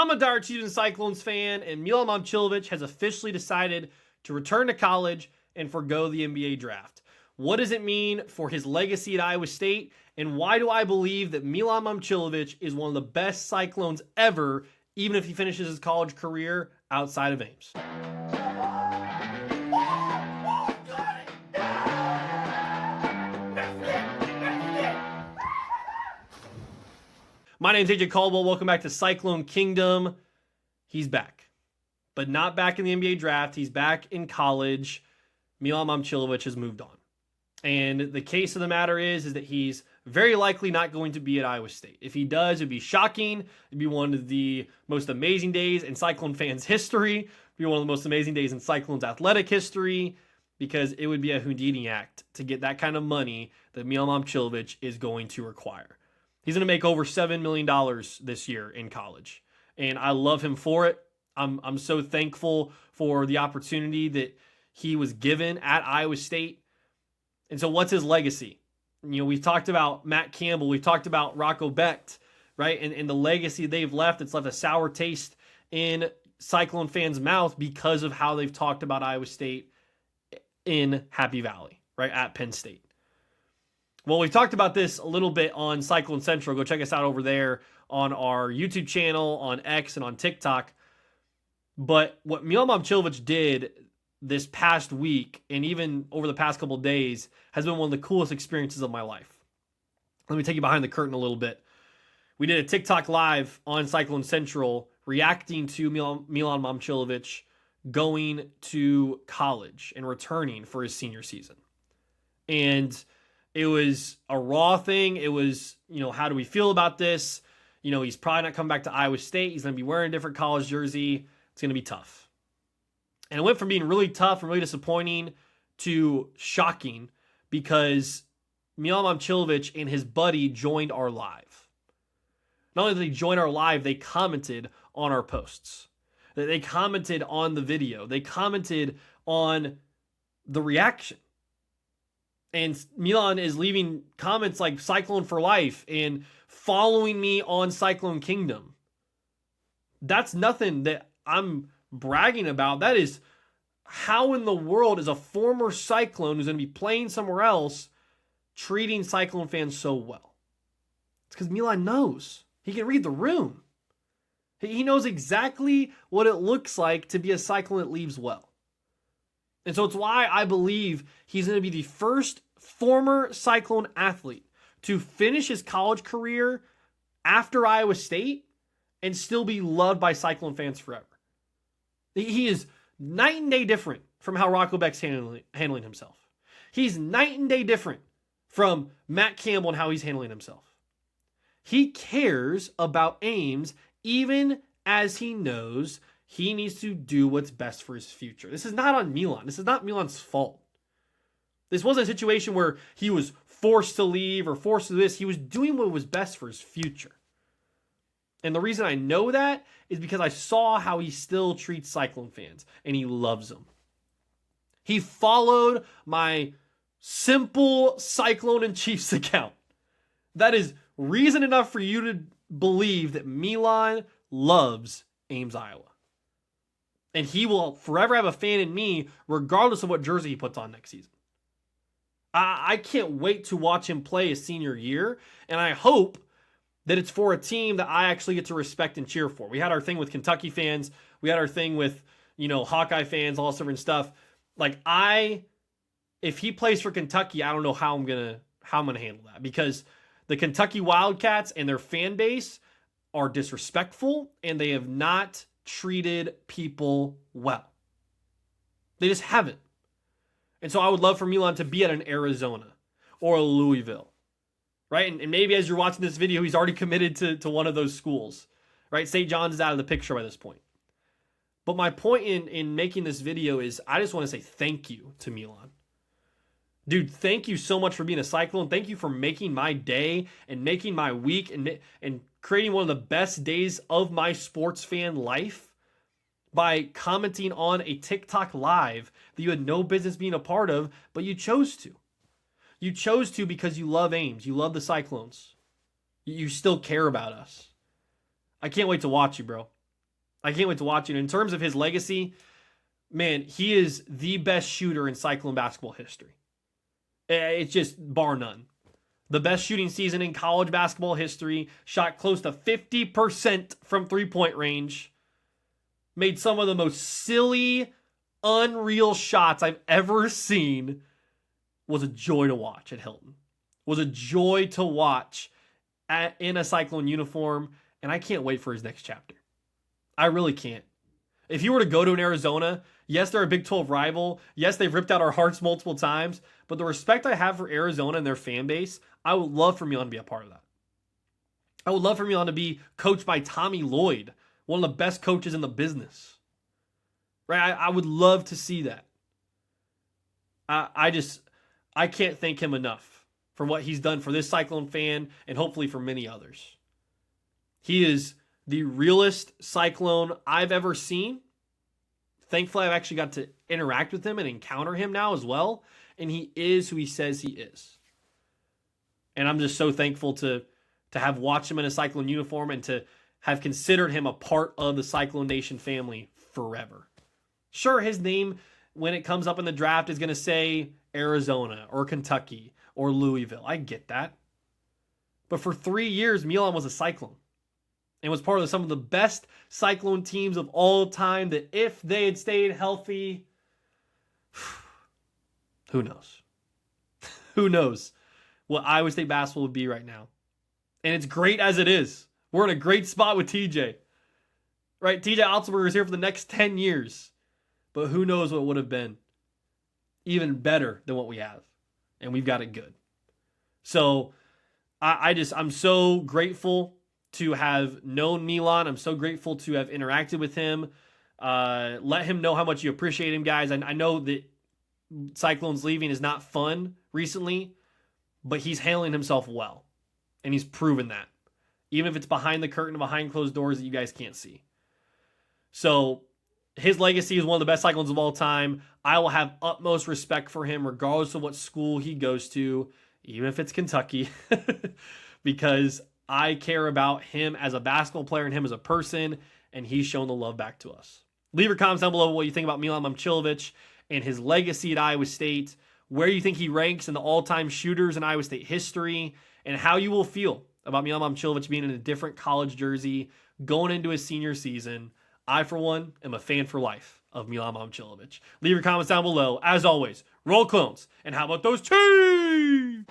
I'm a diehard Chiefs and Cyclones fan, and Milan Momcilovic has officially decided to return to college and forgo the NBA draft. What does it mean for his legacy at Iowa State, and why do I believe that Milan Momcilovic is one of the best Cyclones ever, even if he finishes his college career outside of Ames? My name's AJ Caldwell. Welcome back to Cyclone Kingdom. He's back, but not back in the NBA draft. He's back in college. Milan Momcilovic has moved on. And the case of the matter is that he's very likely not going to be at Iowa State. If he does, it'd be shocking. It'd be one of the most amazing days in Cyclone fans' history. It'd be one of the most amazing days in Cyclone's athletic history, because it would be a Houdini act to get that kind of money that Milan Momcilovic is going to require. He's going to make over $7 million this year in college, and I love him for it. I'm so thankful for the opportunity that he was given at Iowa State. And so what's his legacy? You know, we've talked about Matt Campbell. We've talked about Rocco Becht, right? And the legacy they've left, it's left a sour taste in Cyclone fans' mouth because of how they've talked about Iowa State in Happy Valley, right, at Penn State. Well, we've talked about this a little bit on Cyclone Central. Go check us out over there on our YouTube channel, on X, and on TikTok. But what Milan Momcilovic did this past week, and even over the past couple of days, has been one of the coolest experiences of my life. Let me take you behind the curtain a little bit. We did a TikTok live on Cyclone Central reacting to Milan Momcilovic going to college and returning for his senior season. And it was a raw thing. It was, how do we feel about this? He's probably not coming back to Iowa State. He's going to be wearing a different college jersey. It's going to be tough. And it went from being really tough and really disappointing to shocking, because Milan Momcilovic and his buddy joined our live. Not only did they join our live, they commented on our posts. They commented on the video. They commented on the reaction. And Milan is leaving comments like Cyclone for life and following me on Cyclone Kingdom. That's nothing that I'm bragging about. That is, how in the world is a former Cyclone who's going to be playing somewhere else treating Cyclone fans so well? It's because Milan knows. He can read the room. He knows exactly what it looks like to be a Cyclone that leaves well. And so it's why I believe he's going to be the first former Cyclone athlete to finish his college career after Iowa State and still be loved by Cyclone fans forever. He is night and day different from how Rocco Becht's handling himself. He's night and day different from Matt Campbell and how he's handling himself. He cares about Ames even as he knows he needs to do what's best for his future. This is not on Milan. This is not Milan's fault. This wasn't a situation where he was forced to leave or forced to do this. He was doing what was best for his future. And the reason I know that is because I saw how he still treats Cyclone fans, and he loves them. He followed my simple Cyclone and Chiefs account. That is reason enough for you to believe that Milan loves Ames, Iowa. And he will forever have a fan in me, regardless of what jersey he puts on next season. I can't wait to watch him play his senior year, and I hope that it's for a team that I actually get to respect and cheer for. We had our thing with Kentucky fans. We had our thing with, Hawkeye fans, all this different stuff. If he plays for Kentucky, I don't know how I'm gonna handle that, because the Kentucky Wildcats and their fan base are disrespectful, and they have not treated people well. They just haven't. And so I would love for Milan to be at an Arizona or a Louisville, right? And maybe as you're watching this video, he's already committed to one of those schools, right? St. John's is out of the picture by this point. But my point in making this video is I just want to say thank you to Milan. Dude, thank you so much for being a Cyclone. Thank you for making my day and making my week and creating one of the best days of my sports fan life by commenting on a TikTok live that you had no business being a part of, but you chose to. You chose to because you love Ames. You love the Cyclones. You still care about us. I can't wait to watch you, bro. I can't wait to watch it. In terms of his legacy, man, he is the best shooter in Cyclone basketball history. It's just bar none. The best shooting season in college basketball history. Shot close to 50% from three-point range. Made some of the most silly, unreal shots I've ever seen. Was a joy to watch at Hilton. Was a joy to watch in a Cyclone uniform. And I can't wait for his next chapter. I really can't. If he were to go to an Arizona, yes, they're a Big 12 rival. Yes, they've ripped out our hearts multiple times. But the respect I have for Arizona and their fan base, I would love for Milan to be a part of that. I would love for Milan to be coached by Tommy Lloyd, one of the best coaches in the business. Right? I would love to see that. I can't thank him enough for what he's done for this Cyclone fan and hopefully for many others. He is the realest Cyclone I've ever seen. Thankfully, I've actually got to interact with him and encounter him now as well. And he is who he says he is. And I'm just so thankful to have watched him in a Cyclone uniform and to have considered him a part of the Cyclone Nation family forever. Sure, his name, when it comes up in the draft, is going to say Arizona or Kentucky or Louisville. I get that. But for 3 years, Milan was a Cyclone. And was part of some of the best Cyclone teams of all time that if they had stayed healthy, who knows? Who knows what Iowa State basketball would be right now. And it's great as it is. We're in a great spot with TJ. Right? TJ Otzelberger is here for the next 10 years. But who knows what would have been even better than what we have. And we've got it good. So I'm so grateful to have known Milan. I'm so grateful to have interacted with him. Let him know how much you appreciate him, guys. I know that Cyclones leaving is not fun recently, but he's handling himself well. And he's proven that. Even if it's behind the curtain, behind closed doors that you guys can't see. So his legacy is one of the best Cyclones of all time. I will have utmost respect for him regardless of what school he goes to, even if it's Kentucky, because I care about him as a basketball player and him as a person, and he's shown the love back to us. Leave your comments down below what you think about Milan Momcilovic and his legacy at Iowa State, where you think he ranks in the all-time shooters in Iowa State history, and how you will feel about Milan Momcilovic being in a different college jersey going into his senior season. I, for one, am a fan for life of Milan Momcilovic. Leave your comments down below. As always, roll clones, and how about those Chiefs?